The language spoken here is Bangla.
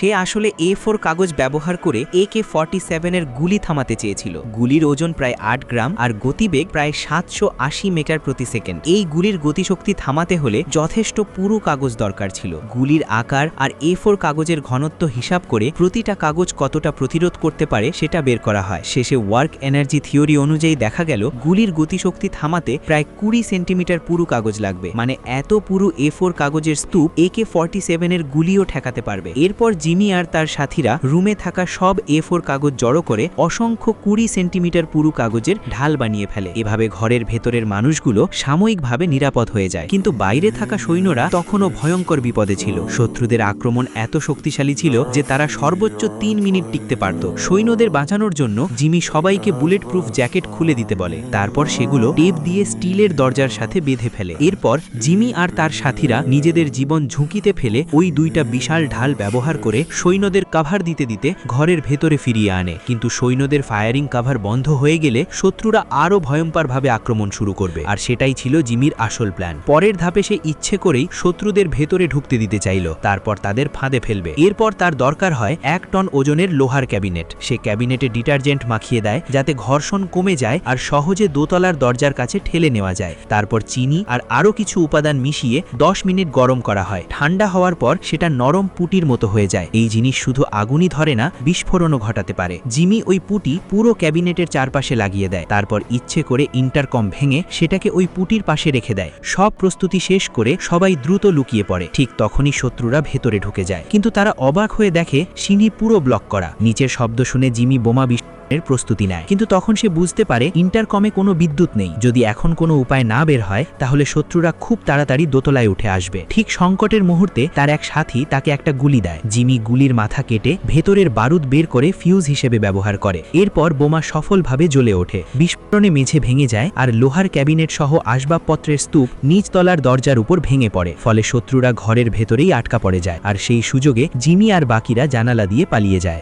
সে আসলে A4 কাগজ ব্যবহার করে AK-47 এর গুলি থামাতে চেয়েছিল। গুলির ওজন প্রায় 8 গ্রাম আর গতিবেগ প্রায় 780 মিটার প্রতি সেকেন্ড। এই গুলির গতিশক্তি থামাতে হলে যথেষ্ট পুরু কাগজ দরকার ছিল। গুলির আকার আর A4 কাগজের ঘনত্ব হিসাব করে প্রতিটা কাগজ কতটা প্রতিরোধ করতে পারে সেটা বের করা হয়। শেষে ওয়ার্ক এনার্জি থিওরি অনুযায়ী দেখা গেল গুলির গতিশক্তি থামাতে প্রায় 20 সেন্টিমিটার পুরু কাগজ লাগবে। মানে এত পুরু A4 কাগজের স্তূপ AK-47 এর গুলিও ঠেকাতে পারবে। এরপর জিমি আর তার সাথীরা রুমে থাকা সব A4 কাগজ জড়ো করে অসংখ্য 20 সেন্টিমিটার পুরু কাগজের ঢাল বানিয়ে ফেলে। এভাবে ঘরের ভেতরের মানুষগুলো সাময়িকভাবে নিরাপদ হয়ে যায়, কিন্তু বাইরে থাকা সৈন্যরা তখনও ভয়ঙ্কর বিপদে ছিল। শত্রুদের আক্রমণ এত শক্তিশালী ছিল যে তারা সর্বোচ্চ 3 মিনিট টিকতে পারত। সৈন্যদের বাঁচানোর জন্য জিমি সবাইকে বুলেট প্রুফ জ্যাকেট খুলে দিতে বলে। তারপর সেগুলো টেপ দিয়ে স্টিলের দরজার সাথে বেঁধে ফেলে। এরপর জিমি আর তার সাথীরা নিজেদের জীবন ঝুঁকিতে ফেলে ওই দুইটা বিশাল ঢাল ব্যবহার করে সৈন্যদের কাভার দিতে দিতে ঘরের ভেতরে ফিরিয়ে আনে। কিন্তু সৈন্যদের ফায়ারিং কাভার বন্ধ হয়ে গেলে শত্রুরা আরও ভয়ঙ্করভাবে আক্রমণ শুরু করবে, আর সেটাই ছিল জিমির আসল প্ল্যান। পরের ধাপে সে ইচ্ছে করেই শত্রুদের ভেতরে ঢুকতে দিতে চাইল, তারপর তাদের ফাঁদে ফেলবে। এরপর তার দরকার হয় 1 টন ওজনের লোহার ক্যাবিনেট। সে ক্যাবিনেটে ডিটারজেন্ট মাখিয়ে দেয় যাতে ঘর্ষণ কমে যায় আর সহজে দোতলার দরজার কাছে ঠেলে নেওয়া যায়। তারপর চিনি আর আরও কিছু উপাদান মিশিয়ে 10 মিনিট গরম করা হয়। ঠান্ডা হওয়ার পর সেটা নরম পুটির মতো হয়ে যায়। এই জিনিস শুধু আগুনই ধরে না, বিস্ফোরণও ঘটাতে পারে। জিমি ওই পুটি পুরো ক্যাবিনেটের চারপাশে লাগিয়ে দেয়, তারপর ইচ্ছে করে ইন্টারকম ভেঙে সেটাকে ওই পুটির পাশে রেখে দেয়। সব প্রস্তুতি শেষ করে সবাই দ্রুত লুকিয়ে পড়ে। ঠিক তখনই শত্রুরা ভেতরে ঢুকে যায়, কিন্তু তারা অবাক হয়ে দেখে সিঁড়ি পুরো ব্লক করা। নিচের শব্দ শুনে জিমি বোমা এর প্রস্তুতি নেয়, কিন্তু তখন সে বুঝতে পারে ইন্টারকমে কোনো বিদ্যুৎ নেই। যদি এখন কোনো উপায় না বের হয় তাহলে শত্রুরা খুব তাড়াতাড়ি দোতলায় উঠে আসবে। ঠিক সংকটের মুহূর্তে তার এক সাথী তাকে একটা গুলি দেয়। জিমি গুলির মাথা কেটে ভেতরের বারুদ বের করে ফিউজ হিসেবে ব্যবহার করে। এরপর বোমা সফলভাবে জ্বলে ওঠে। বিস্ফোরণে মেঝে ভেঙে যায় আর লোহার ক্যাবিনেট সহ আসবাবপত্রের স্তূপ নিচতলার দরজার উপর ভেঙে পড়ে। ফলে শত্রুরা ঘরের ভেতরেই আটকা পড়ে যায়, আর সেই সুযোগে জিমি আর বাকিরা জানালা দিয়ে পালিয়ে যায়।